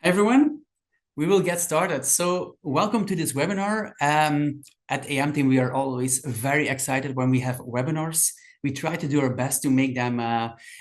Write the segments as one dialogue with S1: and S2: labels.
S1: Everyone, we will get started. So welcome to this webinar. At AM Team, we are always very excited when we have webinars. We try to do our best to make them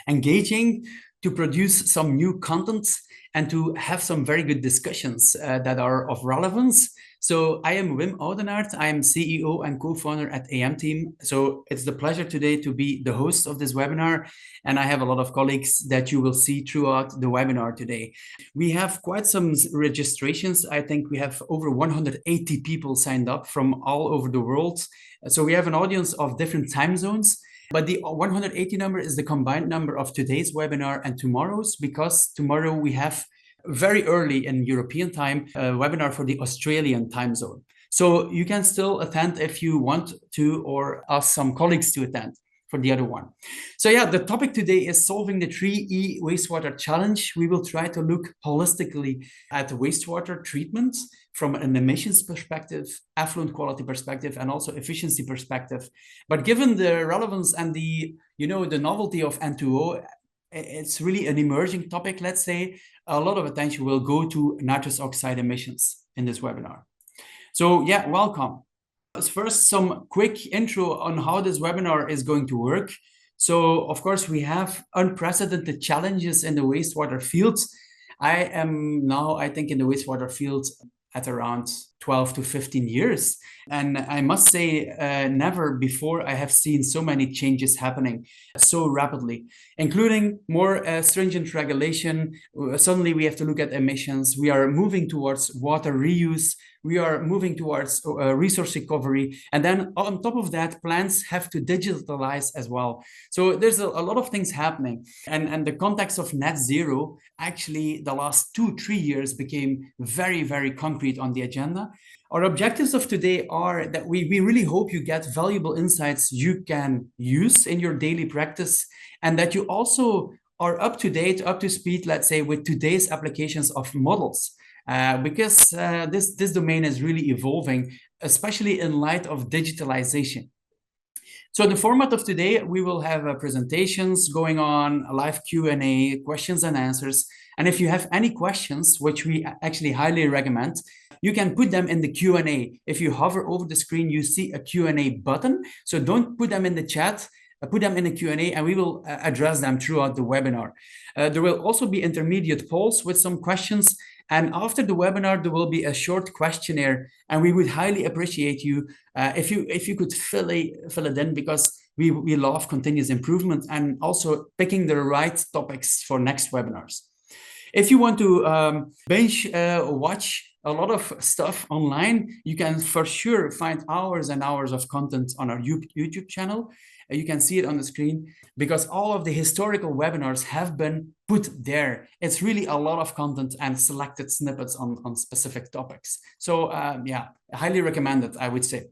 S1: engaging, to produce some new content, and to have some very good discussions that are of relevance. So I am Wim Oudenaert. I am CEO and co-founder at AM Team. So it's the pleasure today to be the host of this webinar. And I have a lot of colleagues that you will see throughout the webinar today. We have quite some registrations. I think we have over 180 people signed up from all over the world. So we have an audience of different time zones. But the 180 number is the combined number of today's webinar and tomorrow's, because tomorrow we have very early in European time a webinar for the Australian time zone. So you can still attend if you want to, or ask some colleagues to attend for the other one. So yeah, the topic today is solving the 3E wastewater challenge. We will try to look holistically at wastewater treatment from an emissions perspective, effluent quality perspective, and also efficiency perspective. But given the relevance and the novelty of N2O, it's really an emerging topic, let's say. A lot of attention will go to nitrous oxide emissions in this webinar. So yeah, welcome. First, some quick intro on how this webinar is going to work. So, of course, we have unprecedented challenges in the wastewater field. I am now, I think, in the wastewater field at around 12 to 15 years. And I must say, never before I have seen so many changes happening so rapidly, including more stringent regulation. Suddenly we have to look at emissions. We are moving towards water reuse. We are moving towards resource recovery. And then on top of that, plants have to digitalize as well. So there's a lot of things happening. And the context of net zero, actually, the last 2-3 years became very, very concrete on the agenda. Our objectives of today are that we really hope you get valuable insights you can use in your daily practice, and that you also are up to date, up to speed, let's say, with today's applications of models. Because this domain is really evolving, especially in light of digitalization. So the format of today, we will have presentations going on, a live Q&A, questions and answers. And if you have any questions, which we actually highly recommend, you can put them in the Q&A. If you hover over the screen, you see a Q&A button. So don't put them in the chat, put them in the Q&A, and we will address them throughout the webinar. There will also be intermediate polls with some questions. And after the webinar, there will be a short questionnaire, and we would highly appreciate you if you could fill it in, because we love continuous improvement and also picking the right topics for next webinars. If you want to binge watch a lot of stuff online, you can for sure find hours and hours of content on our YouTube channel. You can see it on the screen, because all of the historical webinars have been put there. It's really a lot of content and selected snippets on specific topics. So yeah, highly recommended, I would say.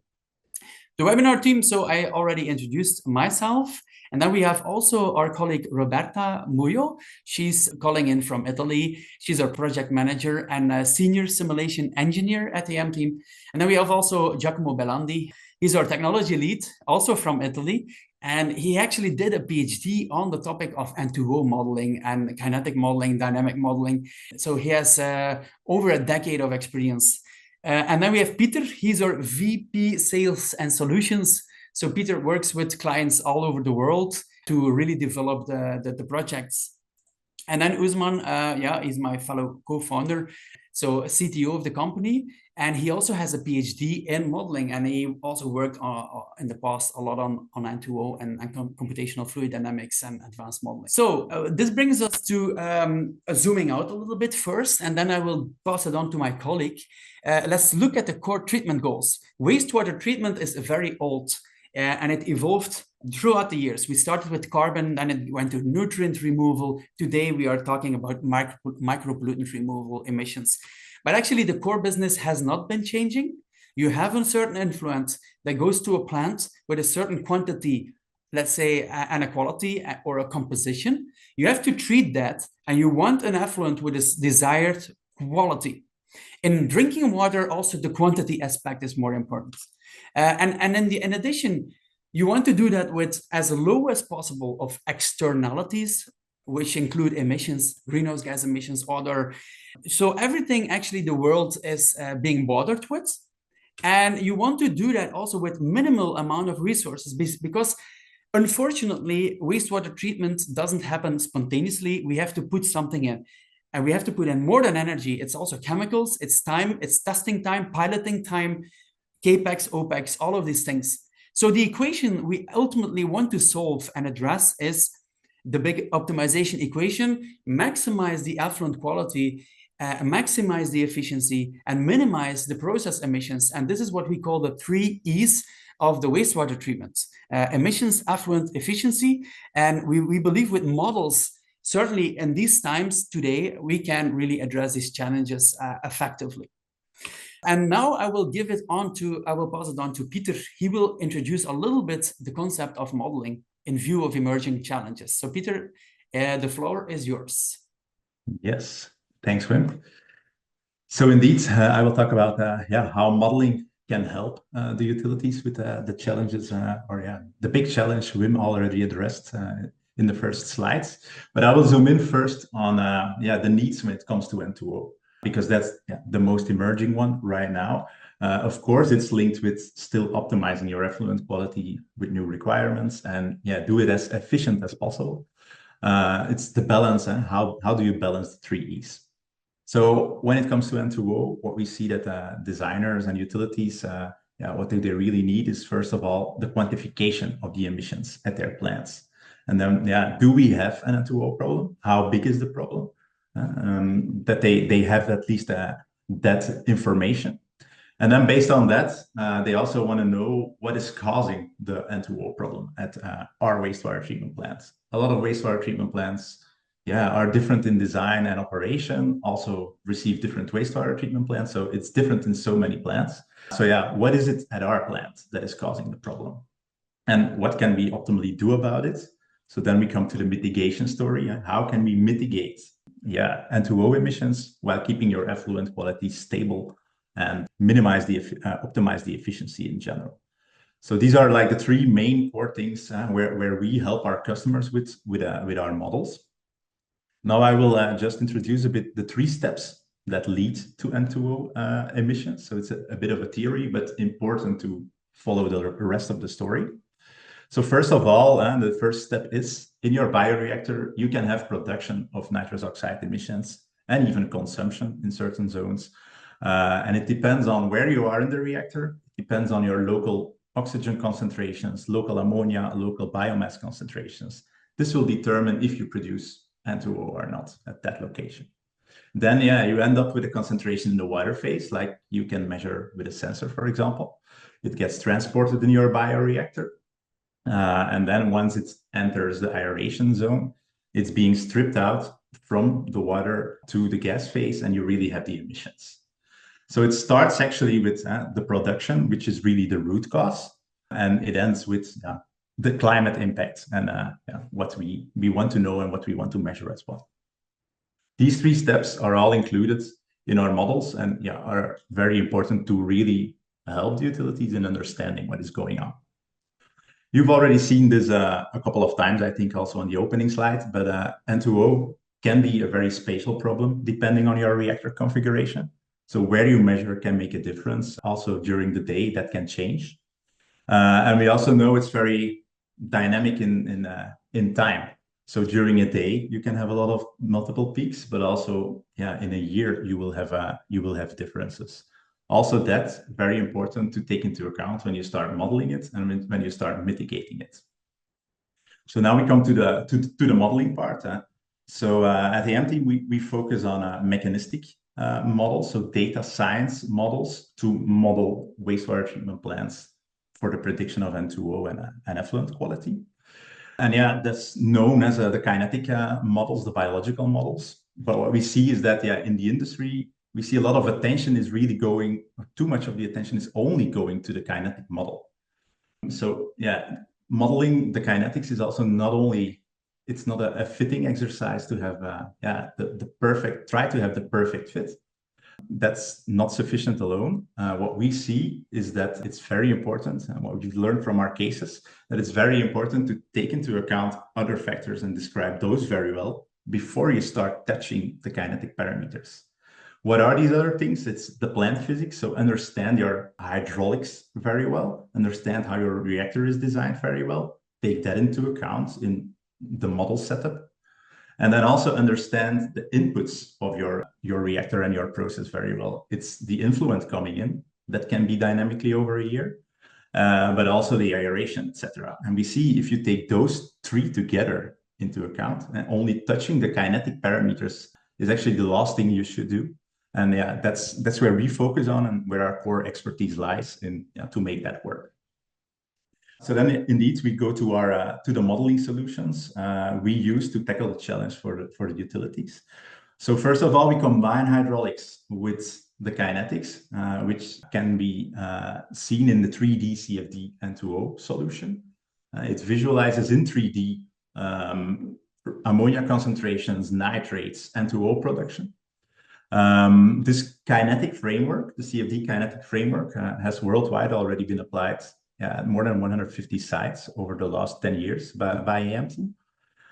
S1: The webinar team, so I already introduced myself. And then we have also our colleague, Roberta Muyo. She's calling in from Italy. She's our project manager and a senior simulation engineer at the AM Team. And then we have also Giacomo Bellandi. He's our technology lead, also from Italy. And he actually did a PhD on the topic of N2O modeling and kinetic modeling, dynamic modeling. So he has over a decade of experience. And then we have Peter. He's our VP Sales and Solutions. So Peter works with clients all over the world to really develop the projects. And then Usman, he's my fellow co-founder, so CTO of the company. And he also has a PhD in modeling, and he also worked in the past a lot on N2O and computational fluid dynamics and advanced modeling. So this brings us to zooming out a little bit first, and then I will pass it on to my colleague. Let's look at the core treatment goals. Wastewater treatment is very old, and it evolved throughout the years. We started with carbon, then it went to nutrient removal. Today, we are talking about micropollutant removal emissions. But actually, the core business has not been changing. You have a certain effluent that goes to a plant with a certain quantity, let's say an quality or a composition. You have to treat that, and you want an effluent with its desired quality. In drinking water, also the quantity aspect is more important. In addition, you want to do that with as low as possible of externalities, which include emissions, greenhouse gas emissions, other. So everything actually the world is being bothered with. And you want to do that also with minimal amount of resources because unfortunately, wastewater treatment doesn't happen spontaneously. We have to put something in. And we have to put in more than energy. It's also chemicals, it's time, it's testing time, piloting time, CAPEX, OPEX, all of these things. So the equation we ultimately want to solve and address is the big optimization equation: maximize the effluent quality, maximize the efficiency, and minimize the process emissions. And this is what we call the 3 E's of the wastewater treatment: emissions, effluent, efficiency. And we believe with models, certainly in these times today, we can really address these challenges effectively. And now I will pass it on to Peter. He will introduce a little bit the concept of modeling in view of emerging challenges. So Peter, the floor is yours.
S2: Yes, thanks, Wim. So indeed, I will talk about how modeling can help the utilities with the challenges, the big challenge Wim already addressed in the first slides. But I will zoom in first on the needs when it comes to N2O, because that's the most emerging one right now. Of course, it's linked with still optimizing your effluent quality with new requirements and do it as efficient as possible. It's the balance, and how do you balance the 3 E's? So when it comes to N2O, what we see that designers and utilities, what they really need is, first of all, the quantification of the emissions at their plants. And then, do we have an N2O problem? How big is the problem? That they have at least that information. And then based on that, they also want to know what is causing the N2O problem at our wastewater treatment plants. A lot of wastewater treatment plants are different in design and operation, also receive different wastewater treatment plants. So it's different in so many plants. So what is it at our plant that is causing the problem? And what can we optimally do about it? So then we come to the mitigation story. How can we mitigate N2O emissions while keeping your effluent quality stable and optimize the efficiency in general? So these are like the 3 main core things where we help our customers with our models. Now I will just introduce a bit the 3 steps that lead to N2O emissions. So it's a bit of a theory, but important to follow the rest of the story. So first of all, the first step is, in your bioreactor, you can have production of nitrous oxide emissions and even consumption in certain zones. And it depends on where you are in the reactor. It depends on your local oxygen concentrations, local ammonia, local biomass concentrations. This will determine if you produce N2O or not at that location. Then, you end up with a concentration in the water phase, like you can measure with a sensor, for example. It gets transported in your bioreactor. And then once it enters the aeration zone, it's being stripped out from the water to the gas phase, and you really have the emissions. So it starts actually with the production, which is really the root cause, and it ends with the climate impact and what we want to know and what we want to measure as well. These 3 steps are all included in our models and are very important to really help the utilities in understanding what is going on. You've already seen this a couple of times, I think, also on the opening slide, but N2O can be a very spatial problem depending on your reactor configuration. So where you measure can make a difference. Also during the day, that can change. And we also know it's very dynamic in time. So during a day, you can have a lot of multiple peaks, but also in a year, you will have differences. Also, that's very important to take into account when you start modeling it and when you start mitigating it. So now we come to the modeling part. So at the team, we focus on a mechanistic models, so data science models to model wastewater treatment plants for the prediction of N2O and effluent quality. And that's known as the kinetic models, the biological models. But what we see is that in the industry, we see a lot of attention is really going, too much of the attention is only going to the kinetic model. So modeling the kinetics is also not only, it's not a fitting exercise to have try to have the perfect fit, that's not sufficient alone. What we see is that it's very important, and what we've learned from our cases, that it's very important to take into account other factors and describe those very well before you start touching the kinetic parameters. What are these other things? It's the plant physics. So understand your hydraulics very well, understand how your reactor is designed very well, take that into account in the model setup. And then also understand the inputs of your reactor and your process very well. It's the influent coming in that can be dynamically over a year, but also the aeration, etc. And we see if you take those three together into account, and only touching the kinetic parameters is actually the last thing you should do. And yeah, that's where we focus on and where our core expertise lies in to make that work. So then, indeed, we go to our to the modeling solutions we use to tackle the challenge for the utilities. So first of all, we combine hydraulics with the kinetics, which can be seen in the 3D CFD N2O solution. It visualizes in 3D ammonia concentrations, nitrates, N2O production. This kinetic framework, the CFD kinetic framework, has worldwide already been applied at more than 150 sites over the last 10 years by AMT.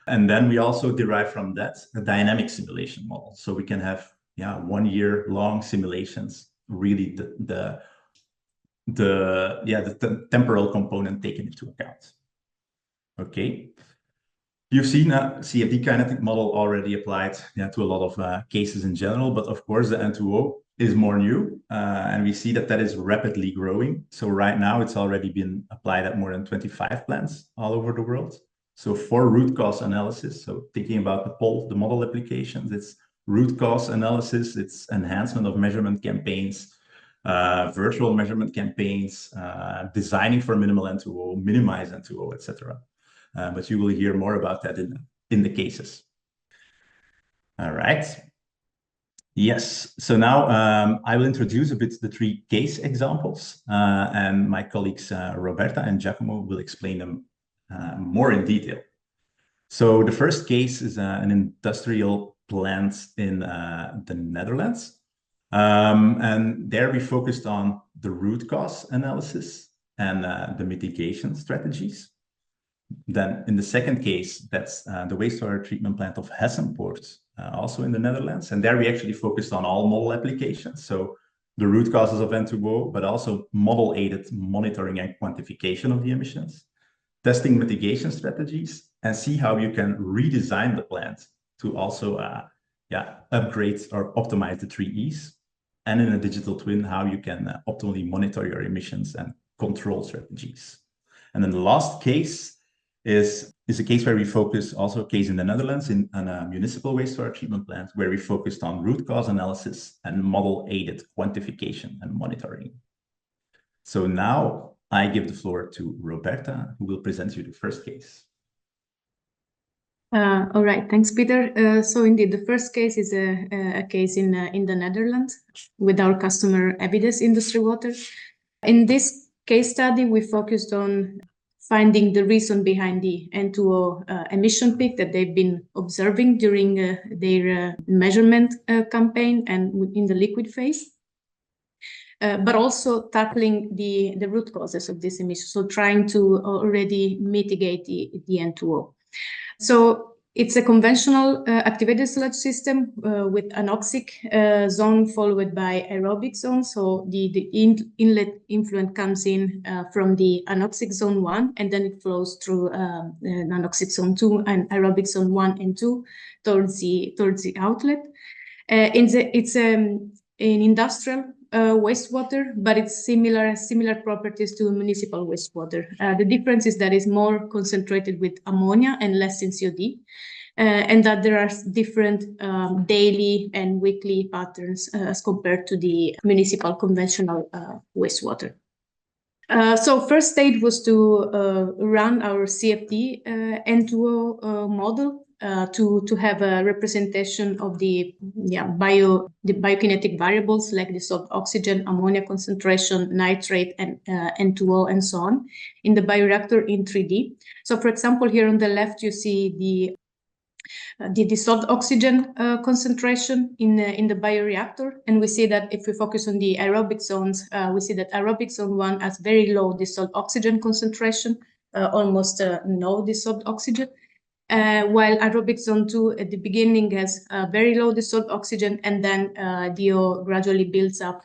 S2: And then we also derive from that a dynamic simulation model. So we can have 1 year long simulations, really the temporal component taken into account. Okay. You've seen a CFD kinetic model already applied to a lot of cases in general, but of course the N2O is more new, and we see that is rapidly growing. So right now it's already been applied at more than 25 plants all over the world. So for root cause analysis, so thinking about the model applications, it's root cause analysis, it's enhancement of measurement campaigns, virtual measurement campaigns, designing for minimal N2O, minimize N2O, etc. But you will hear more about that in the cases. All right. Yes. So now I will introduce a bit the 3 case examples, and my colleagues Roberta and Giacomo will explain them more in detail. So the first case is an industrial plant in the Netherlands. And there we focused on the root cause analysis and the mitigation strategies. Then in the second case, that's the wastewater treatment plant of Hessenpoort, also in the Netherlands. And there we actually focused on all model applications. So the root causes of N2O, but also model-aided monitoring and quantification of the emissions, testing mitigation strategies, and see how you can redesign the plant to also upgrade or optimize the 3Es. And in a digital twin, how you can optimally monitor your emissions and control strategies. And then the last case is a case where we focus, also a case in the Netherlands, in a municipal wastewater treatment plant, where we focused on root cause analysis and model-aided quantification and monitoring. So now I give the floor to Roberta, who will present you the first case.
S3: All right, thanks, Peter. So indeed, the first case is a case in the Netherlands with our customer Evides Industry Water. In this case study, we focused on finding the reason behind the N2O emission peak that they've been observing during their measurement campaign and in the liquid phase. But also tackling the root causes of this emission, so trying to already mitigate the N2O. So it's a conventional activated sludge system with anoxic zone followed by aerobic zone. So the inlet influent comes in from the anoxic zone 1, and then it flows through anoxic zone 2 and aerobic zone 1 and 2 towards the outlet. It's an industrial wastewater, but it's similar properties to municipal wastewater. The difference is that it's more concentrated with ammonia and less in COD, and that there are different daily and weekly patterns as compared to the municipal conventional wastewater. So first stage was to run our CFD N2O model to have a representation of the biokinetic variables like the salt oxygen, ammonia concentration, nitrate, and N2O, and so on in the bioreactor in 3D. So for example, here on the left, you see the dissolved oxygen concentration in the bioreactor. And we see that if we focus on the aerobic zones, we see that aerobic zone 1 has very low dissolved oxygen concentration, almost no dissolved oxygen, while aerobic zone 2 at the beginning has very low dissolved oxygen, and then DO gradually builds up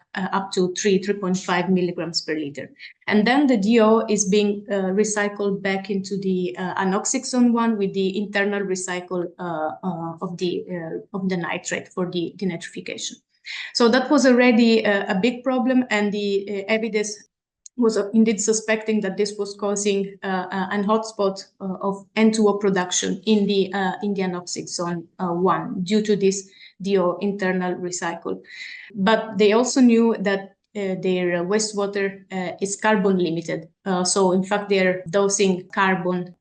S3: to 3.5 milligrams per liter. And then the DO is being recycled back into the anoxic zone 1 with the internal recycle of the nitrate for the denitrification. So that was already a big problem, and the evidence was indeed suspecting that this was causing an hotspot of N2O production in the anoxic zone 1 due to this DO internal recycle. But they also knew that their wastewater is carbon limited. So in fact, they're dosing carbon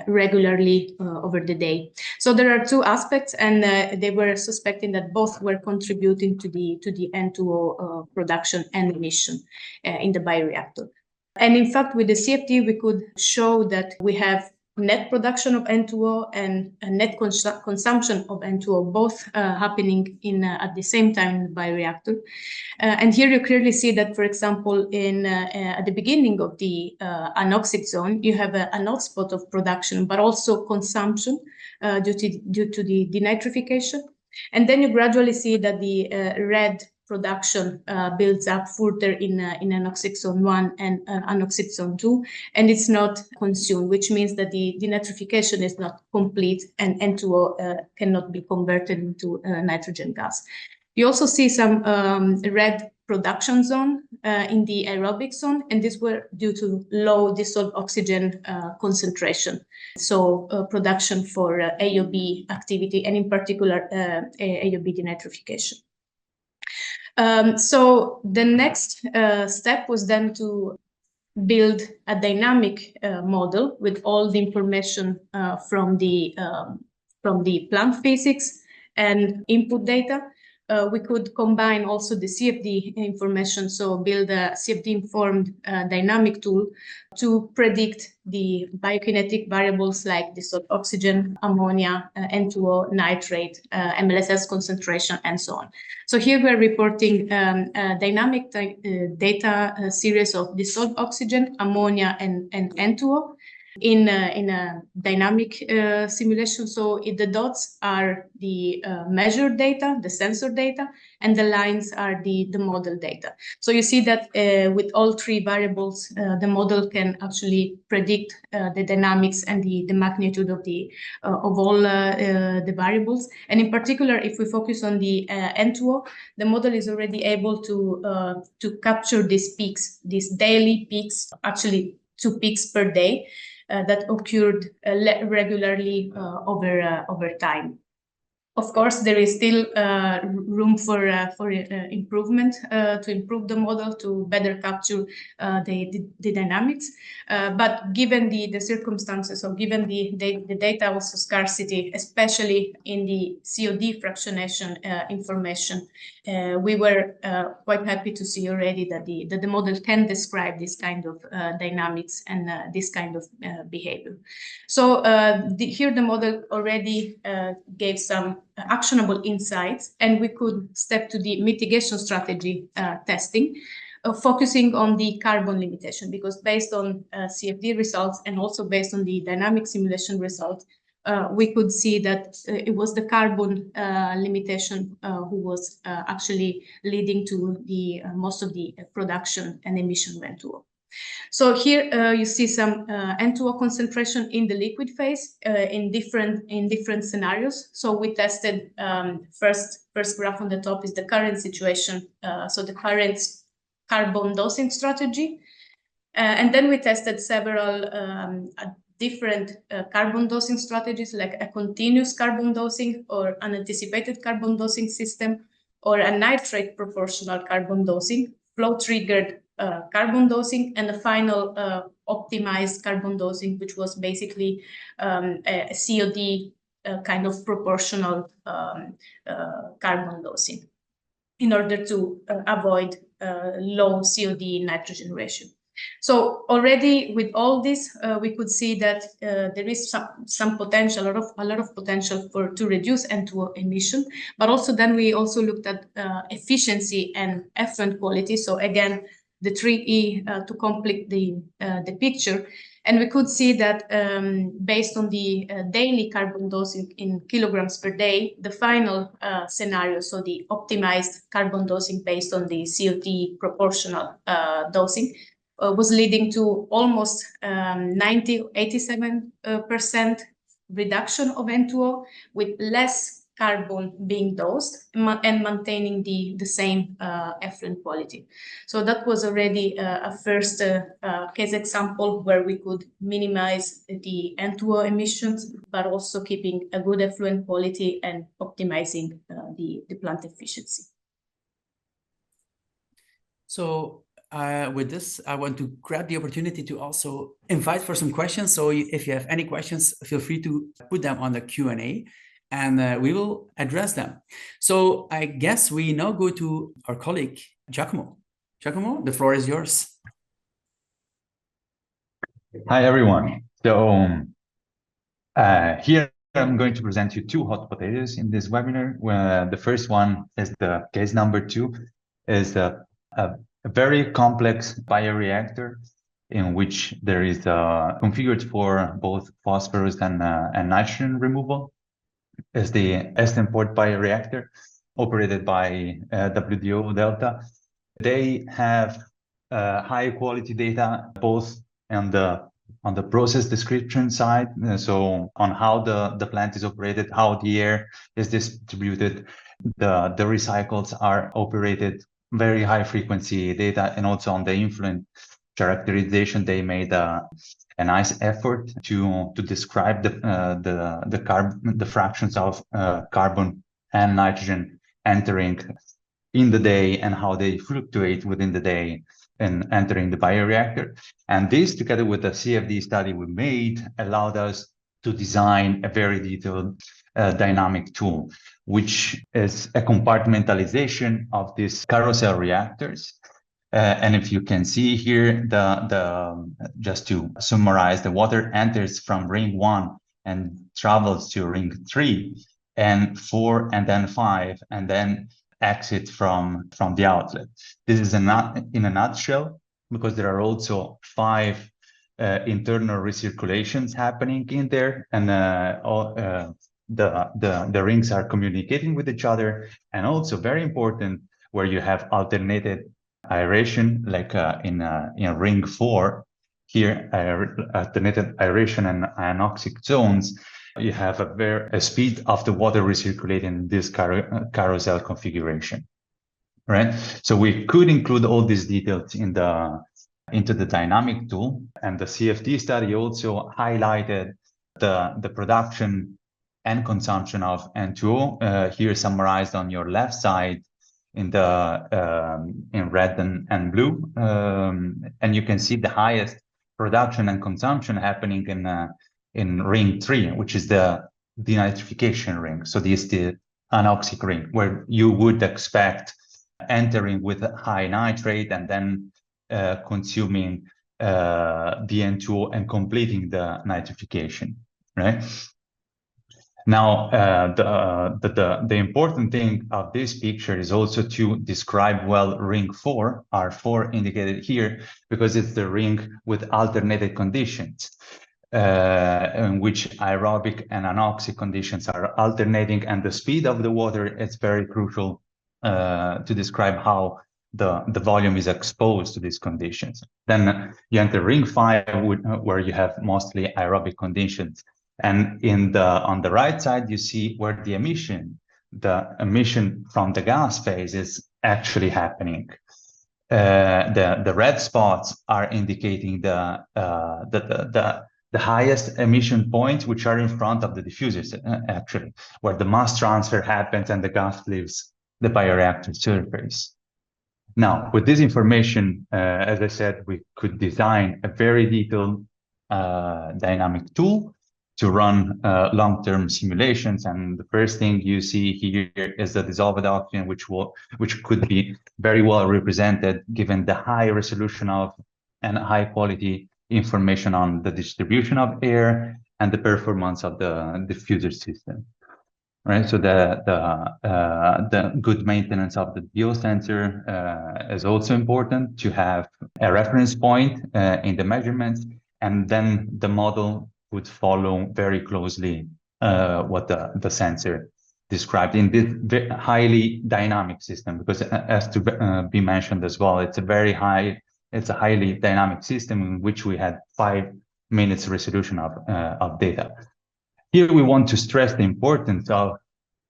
S3: regularly over the day. So there are two aspects, and they were suspecting that both were contributing to the N2O production and emission in the bioreactor. And in fact, with the CFD, we could show that we have net production of N2O and a net consumption of N2O, both happening at the same time in the bioreactor. And here you clearly see that, for example, at the beginning of the anoxic zone, you have an hotspot of production, but also consumption due to the denitrification. And then you gradually see that the red production builds up further in anoxic zone 1 and anoxic zone 2, and it's not consumed, which means that the denitrification is not complete, and N2O cannot be converted into nitrogen gas. You also see some red production zone in the aerobic zone, and these were due to low dissolved oxygen concentration. So production for AOB activity, and in particular AOB denitrification. So the next step was then to build a dynamic model with all the information from the plant physics and input data. We could combine also the CFD information, so build a CFD-informed dynamic tool to predict the biokinetic variables like dissolved oxygen, ammonia, N2O, nitrate, MLSS concentration, and so on. So here we're reporting a dynamic data series of dissolved oxygen, ammonia, and N2O in a dynamic simulation. So the dots are the measured data, the sensor data, and the lines are the model data. So you see that with all three variables, the model can actually predict the dynamics and the magnitude of all the variables. And in particular, if we focus on the N2O, the model is already able to capture these peaks, these daily peaks, actually 2 peaks per day, that occurred regularly over time. Of course, there is still room for improvement to improve the model to better capture the dynamics. But given the circumstances, or given the data also scarcity, especially in the COD fractionation information, we were quite happy to see already that the model can describe this kind of dynamics and this kind of behavior. So here the model already gave some actionable insights, and we could step to the mitigation strategy testing, focusing on the carbon limitation, because based on CFD results and also based on the dynamic simulation results, we could see that it was the carbon limitation who was actually leading to the most of the production and emission of N2O. So here you see some N2O concentration in the liquid phase in different scenarios. So we tested first graph on the top is the current situation, so the current carbon dosing strategy, and then we tested several different carbon dosing strategies, like a continuous carbon dosing or an anticipated carbon dosing system, or a nitrate proportional carbon dosing, flow triggered carbon dosing, and the final optimized carbon dosing, which was basically a COD kind of proportional carbon dosing in order to avoid low COD nitrogen ratio. So already with all this, we could see that there is some potential, a lot of potential to reduce N2O emission. But also then we also looked at efficiency and effluent quality. So again, the 3E to complete the picture. And we could see that based on the daily carbon dosing in kilograms per day, the final scenario, so the optimized carbon dosing based on the COT proportional dosing, was leading to almost 87% reduction of N2O with less carbon being dosed and maintaining the same effluent quality. So that was already a first case example where we could minimize the N2O emissions, but also keeping a good effluent quality and optimizing the plant efficiency.
S1: So with this, I want to grab the opportunity to also invite for some questions. So if you have any questions, feel free to put them on the Q&A and we will address them. So I guess we now go to our colleague, Giacomo. Giacomo, the floor is yours.
S4: Hi, everyone. So here I'm going to present you two hot potatoes in this webinar. Where the first one is the case number 2, is a very complex bioreactor in which there is configured for both phosphorus and nitrogen removal. Is the N2O bioreactor operated by WDO Delta. They have high quality data both on the process description side, so on how the plant is operated, how the air is distributed, the recycles are operated, very high frequency data, and also on the influent characterization. They made a nice effort to describe the fractions of carbon and nitrogen entering in the day and how they fluctuate within the day and entering the bioreactor. And this, together with the CFD study we made, allowed us to design a very detailed dynamic tool, which is a compartmentalization of these carousel reactors. And if you can see here, just to summarize, the water enters from ring 1 and travels to ring 3 and 4 and then 5 and then exit from the outlet. This is in a nutshell, because there are also 5 internal recirculations happening in there, and the rings are communicating with each other. And also very important, where you have alternated aeration, like in ring 4 here, alternated aeration and anoxic zones. You have a speed of the water recirculating in this carousel configuration, right? So we could include all these details into the dynamic tool, and the CFD study also highlighted the production and consumption of N2O, here summarized on your left side in red and blue, and you can see the highest production and consumption happening in ring 3, which is the denitrification ring. So this is the anoxic ring, where you would expect entering with a high nitrate and then consuming the N2O and completing the nitrification, right? Now, the important thing of this picture is also to describe well ring 4, R4 indicated here, because it's the ring with alternated conditions, in which aerobic and anoxic conditions are alternating, and the speed of the water is very crucial to describe how the volume is exposed to these conditions. Then you enter ring 5, where you have mostly aerobic conditions. And on the right side, you see where the emission from the gas phase is actually happening. The red spots are indicating the highest emission points, which are in front of the diffusers, actually, where the mass transfer happens and the gas leaves the bioreactor surface. Now, with this information, as I said, we could design a very detailed dynamic tool to run long-term simulations. And the first thing you see here is the dissolved oxygen, which could be very well represented given the high resolution of and high quality information on the distribution of air and the performance of the diffuser system. Right, so the good maintenance of the biosensor is also important, to have a reference point in the measurements, and then the model would follow very closely what the sensor described in this highly dynamic system, because as to be mentioned as well, it's a highly dynamic system in which we had 5 minutes resolution of data. Here we want to stress the importance of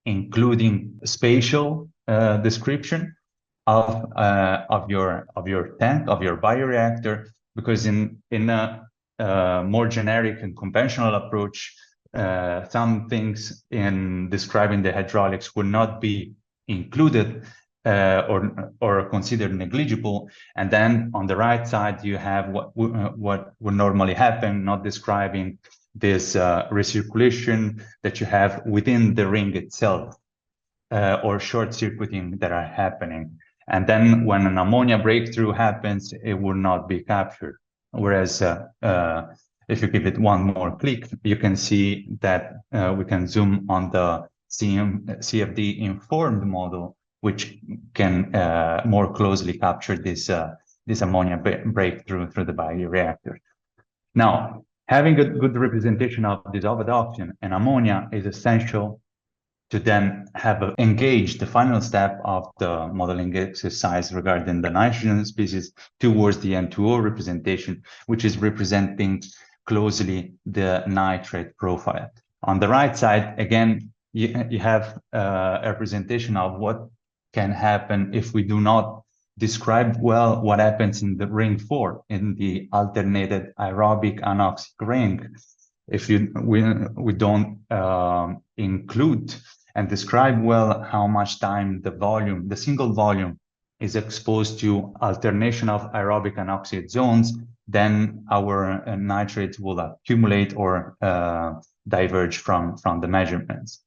S4: including spatial description of your tank, of your bioreactor, because in a more generic and conventional approach, some things in describing the hydraulics would not be included or considered negligible, and then on the right side you have what would normally happen, not describing this recirculation that you have within the ring itself, or short-circuiting that are happening. And then when an ammonia breakthrough happens, it will not be captured. Whereas if you give it one more click, you can see that we can zoom on the CFD informed model, which can more closely capture this ammonia breakthrough through the bioreactor. Now, having a good representation of dissolved oxygen and ammonia is essential to then have engaged the final step of the modeling exercise regarding the nitrogen species towards the N2O representation, which is representing closely the nitrate profile. On the right side, again, you have a representation of what can happen if we do not describe well what happens in the ring 4, in the alternated aerobic anoxic ring. If we don't include and describe well how much time the single volume is exposed to alternation of aerobic and oxide zones, then our nitrates will accumulate or diverge from the measurements.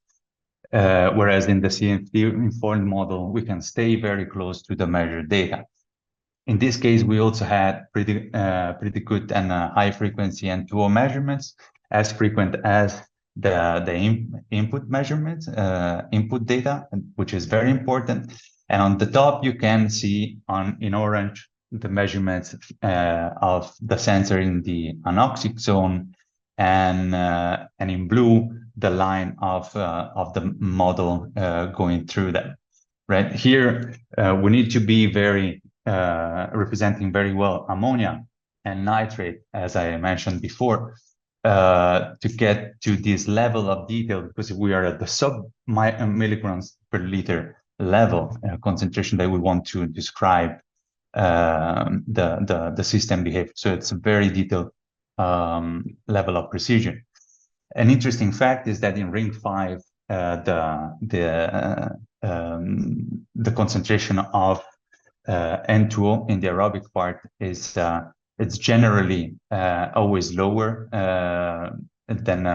S4: Whereas in the CFD informed model, we can stay very close to the measured data. In this case, we also had pretty good and high frequency N2O measurements, as frequent as the input measurements, input data, which is very important. And on the top, you can see in orange the measurements of the sensor in the anoxic zone, and in blue the line of the model going through that. Right here, we need to be very representing very well ammonia and nitrate, as I mentioned before, to get to this level of detail, because we are at the sub-milligrams per liter level concentration that we want to describe the system behavior. So it's a very detailed level of precision. An interesting fact is that in ring 5, the concentration of N2O in the aerobic part is it's generally always lower than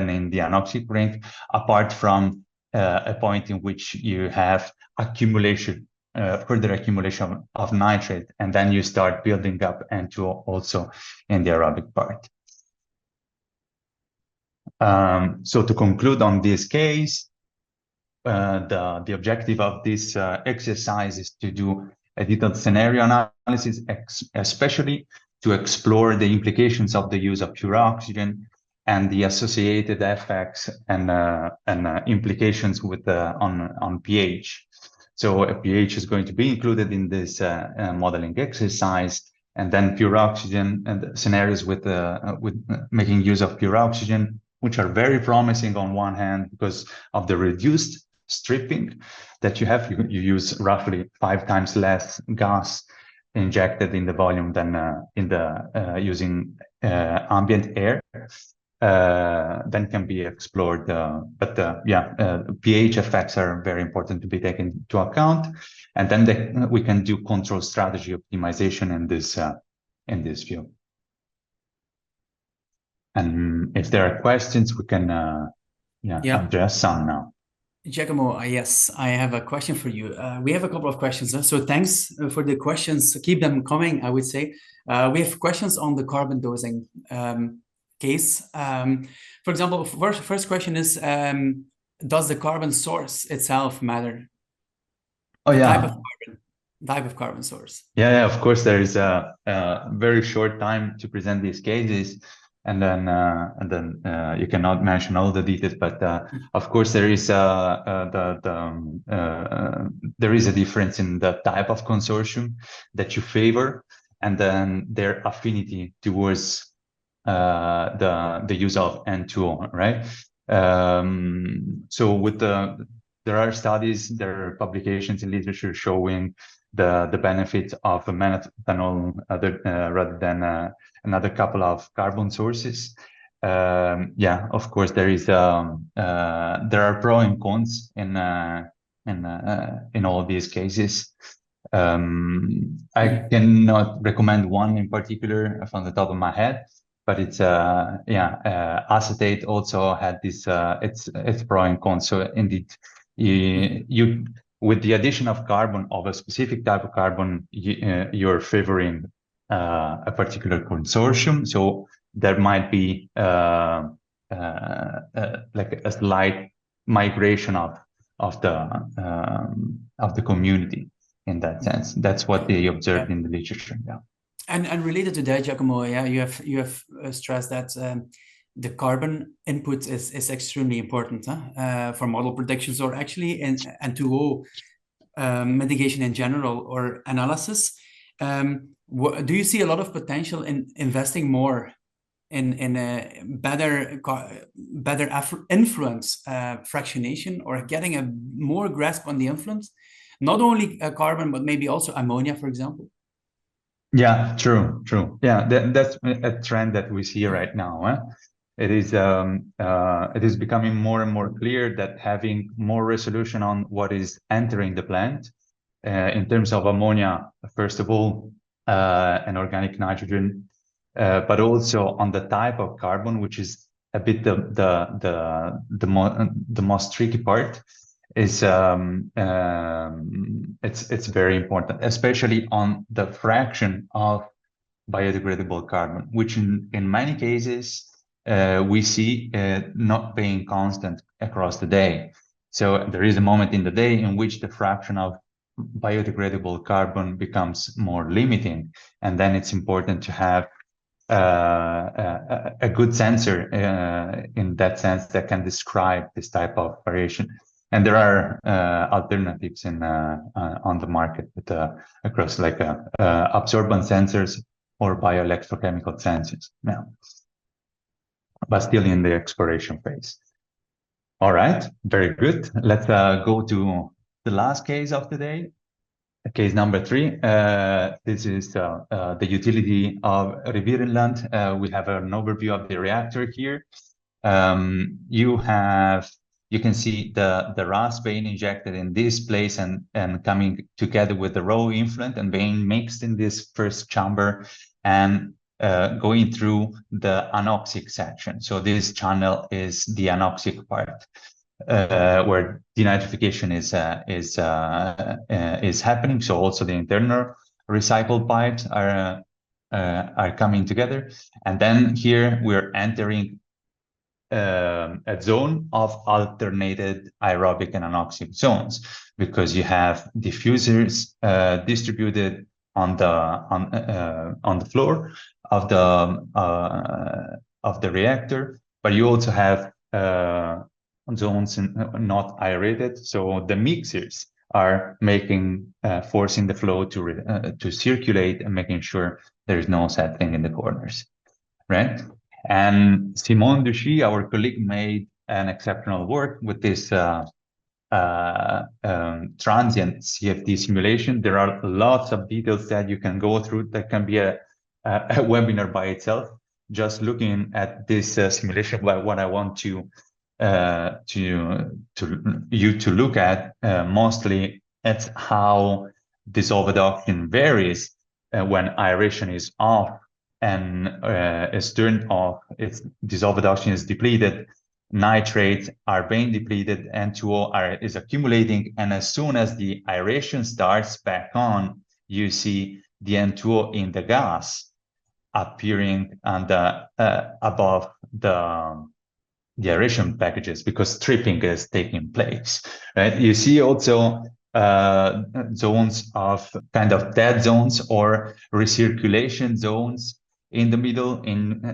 S4: in the anoxic ring, apart from a point in which you have accumulation, further accumulation of nitrate, and then you start building up N2O also in the aerobic part. So to conclude on this case, the objective of this exercise is to do a detailed scenario analysis, especially to explore the implications of the use of pure oxygen and the associated effects and implications with on pH. So a pH is going to be included in this modeling exercise, and then pure oxygen and scenarios with making use of pure oxygen, which are very promising on one hand because of the reduced stripping that you have. You use roughly 5 times less gas injected in the volume than using ambient air. Then can be explored, but pH effects are very important to be taken into account, and then we can do control strategy optimization in this view. And if there are questions, we can address some now.
S1: Giacomo, yes, I have a question for you. We have a couple of questions, so thanks for the questions. Keep them coming, I would say. We have questions on the carbon dosing case. For example, first question is, does the carbon source itself matter?
S4: Oh,
S1: The
S4: yeah.
S1: type of carbon source.
S4: Yeah, of course, there is a very short time to present these cases, and then you cannot mention all the details. But of course, there is there is a difference in the type of consortium that you favor, and then their affinity towards the use of N2O, right? So with there are studies, there are publications in literature showing the benefit of a methanol rather than another couple of carbon sources. Yeah, of course, there is there are pros and cons in all these cases. I cannot recommend one in particular from the top of my head, but it's acetate also had this it's pro and cons. So indeed, you with the addition of carbon of a specific type of carbon, you're favoring a particular consortium. So there might be like a slight migration of the community in that sense. That's what they observed in the literature. Yeah.
S1: And related to that, Giacomo, yeah, you have stressed that the carbon input is extremely important for model predictions, or actually in N2O mitigation in general, or analysis. Do you see a lot of potential in investing more in a better influence fractionation, or getting a more grasp on the influence, not only carbon but maybe also ammonia, for example?
S4: Yeah, true. Yeah, that's a trend that we see right now. It is becoming more and more clear that having more resolution on what is entering the plant in terms of ammonia, first of all, and organic nitrogen, but also on the type of carbon, which is a bit the most tricky part. Is it's very important, especially on the fraction of biodegradable carbon, which in many cases we see not being constant across the day. So there is a moment in the day in which the fraction of biodegradable carbon becomes more limiting, and then it's important to have a good sensor in that sense that can describe this type of variation. And there are alternatives in on the market with, across like absorbance sensors or bioelectrochemical sensors now, but still in the exploration phase. All right, very good. Let's go to the last case of the day. Case number 3. This is the utility of Rivierenland. We have an overview of the reactor here. You can see the RAS being injected in this place and coming together with the raw influent and being mixed in this first chamber and going through the anoxic section. So this channel is the anoxic part. Where denitrification is happening. So also the internal recycled pipes are coming together, and then here we're entering a zone of alternated aerobic and anoxic zones, because you have diffusers distributed on the floor of the reactor, but you also have zones not aerated, so the mixers are making forcing the flow to circulate and making sure there is no settling in the corners, right? And Simon Duchy, our colleague, made an exceptional work with this transient CFD simulation. There are lots of details that you can go through. That can be a webinar by itself. Just looking at this simulation, but what I want you to look at mostly at how dissolved oxygen varies when aeration is off and is turned off. It's dissolved oxygen is depleted. nitrates are being depleted, N2O is accumulating, and as soon as the aeration starts back on, you see the N2O in the gas appearing above the aeration packages, because stripping is taking place, right? You see also zones of kind of dead zones or recirculation zones in the middle,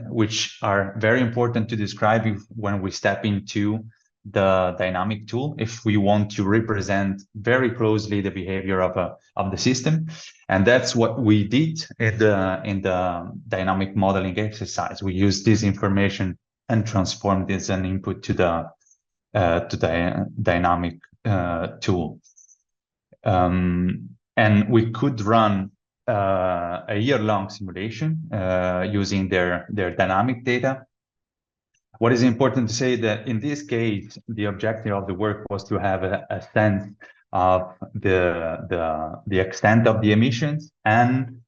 S4: which are very important to describe when we step into the dynamic tool, if we want to represent very closely the behavior of the system. And that's what we did in the dynamic modeling exercise. We used this information and transformed this as an input to the dynamic tool. And we could run a year-long simulation using their dynamic data. What is important to say that in this case, the objective of the work was to have a sense of the extent of the emissions and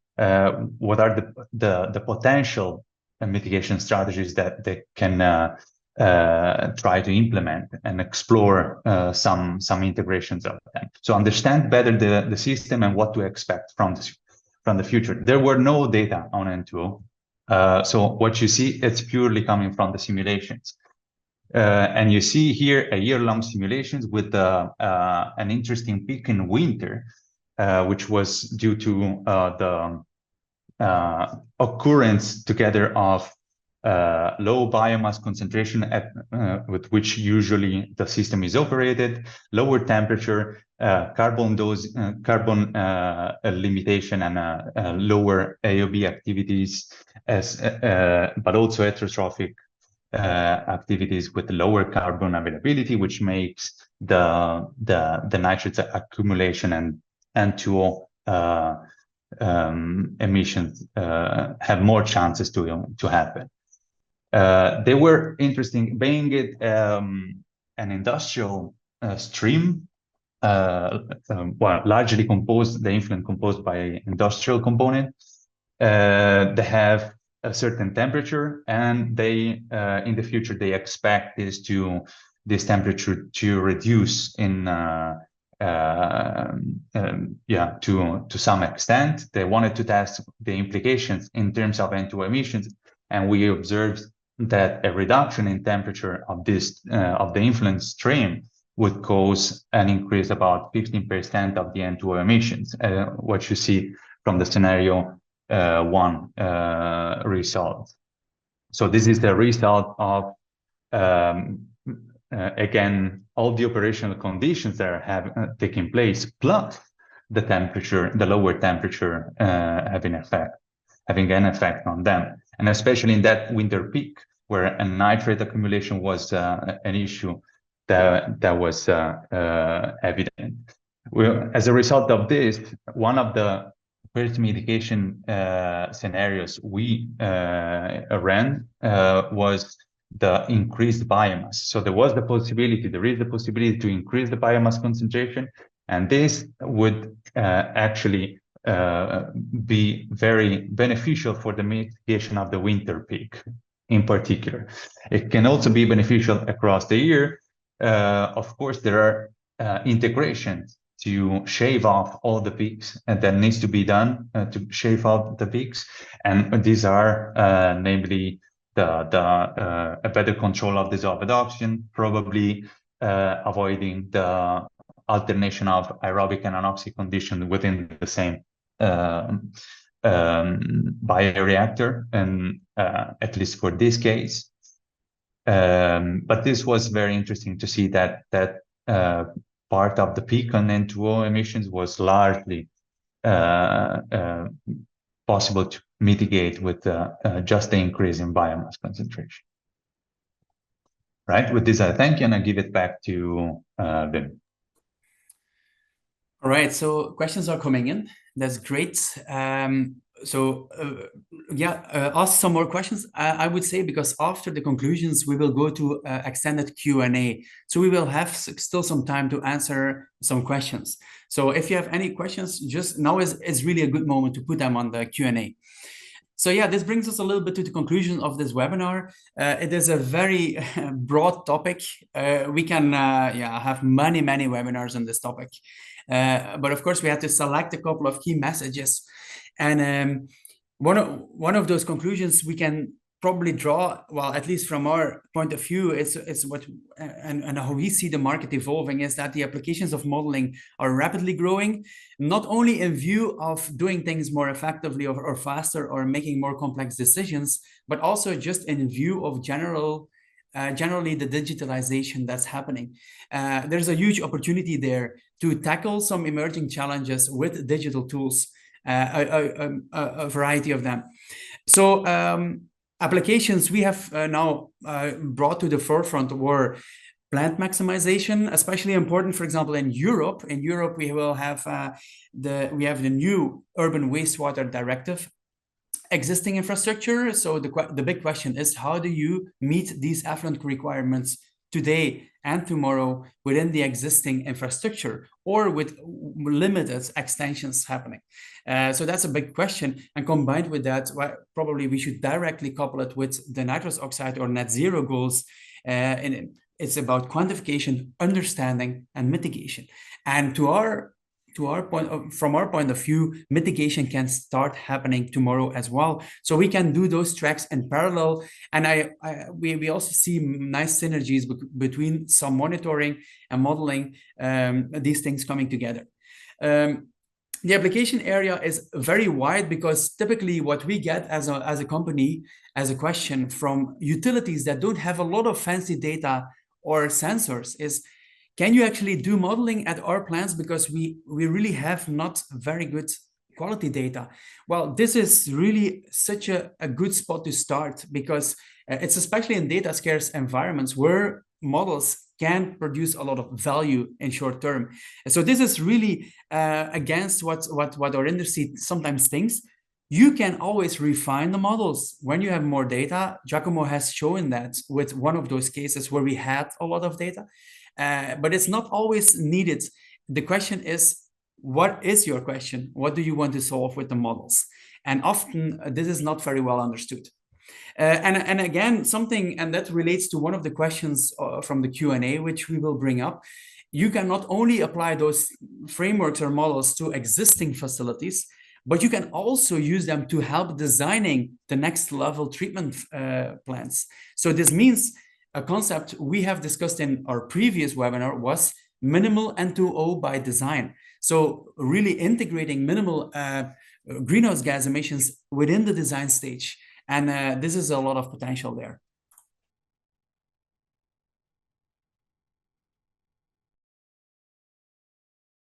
S4: what are the potential mitigation strategies that they can try to implement and explore some integrations of them. So understand better the system and what to expect from the future. There were no data on N2O. So what you see, it's purely coming from the simulations. And you see here a year-long simulations with an interesting peak in winter, which was due to the occurrence together of low biomass concentration with which usually the system is operated, lower temperature, carbon limitation, and lower AOB activities, but also heterotrophic activities with lower carbon availability, which makes the nitrates accumulation and N2O emissions have more chances to happen. They were interesting, being it an industrial stream, well, largely composed, the effluent composed by industrial component. They have a certain temperature, and they in the future they expect this temperature to reduce in to some extent. They wanted to test the implications in terms of N2O emissions, and we observed that a reduction in temperature of this of the effluent stream would cause an increase about 15% of the N2O emissions. What you see from the scenario 1 result. So this is the result of again, all the operational conditions that are taking place, plus the temperature, the lower temperature having an effect on them. And especially in that winter peak, where a nitrate accumulation was an issue that was evident. Well, as a result of this, one of the first mitigation scenarios we ran was the increased biomass. So there is the possibility to increase the biomass concentration, and this would actually be very beneficial for the mitigation of the winter peak in particular. It can also be beneficial across the year. Of course, there are integrations to shave off all the peaks, and that needs to be done to shave off the peaks. And these are namely a better control of dissolved oxygen, probably avoiding the alternation of aerobic and anoxic conditions within the same bioreactor, and at least for this case. But this was very interesting to see that part of the peak on N2O emissions was largely possible to mitigate with just the increase in biomass concentration. Right, with this I thank you, and I give it back to Wim.
S1: All right, so questions are coming in. That's great. Ask some more questions, I would say, because after the conclusions, we will go to extended Q&A. So we will have still some time to answer some questions. So if you have any questions, just now is really a good moment to put them on the Q&A. So yeah, this brings us a little bit to the conclusion of this webinar. It is a very broad topic. We can have many webinars on this topic. But of course, we had to select a couple of key messages. And one of those conclusions we can probably draw, well, at least from our point of view, it's what and how we see the market evolving, is that the applications of modeling are rapidly growing, not only in view of doing things more effectively or faster or making more complex decisions, but also just in view of generally the digitalization that's happening. There's a huge opportunity there to tackle some emerging challenges with digital tools, a variety of them. So applications we have now brought to the forefront were plant maximization, especially important, for example, in Europe. In Europe, we will have the new urban wastewater directive, existing infrastructure. So the big question is, how do you meet these effluent requirements today and tomorrow within the existing infrastructure, or with limited extensions happening? So that's a big question. And combined with that, well, probably we should directly couple it with the nitrous oxide or net zero goals. And it's about quantification, understanding, and mitigation. And from our point of view, mitigation can start happening tomorrow as well. So we can do those tracks in parallel. And we also see nice synergies between some monitoring and modeling, these things coming together. The application area is very wide, because typically what we get as a company, as a question from utilities that don't have a lot of fancy data or sensors is, can you actually do modeling at our plants, because we really have not very good quality data? Well, this is really such a good spot to start, because it's especially in data scarce environments where models can produce a lot of value in short term. So this is really against what our industry sometimes thinks. You can always refine the models when you have more data. Giacomo has shown that with one of those cases where we had a lot of data. But it's not always needed. The question is, what is your question? What do you want to solve with the models? And often this is not very well understood. And again, and that relates to one of the questions from the Q&A, which we will bring up. You can not only apply those frameworks or models to existing facilities, but you can also use them to help designing the next level treatment plants. So this means a concept we have discussed in our previous webinar was minimal N2O by design. So really integrating minimal greenhouse gas emissions within the design stage. And this is a lot of potential there.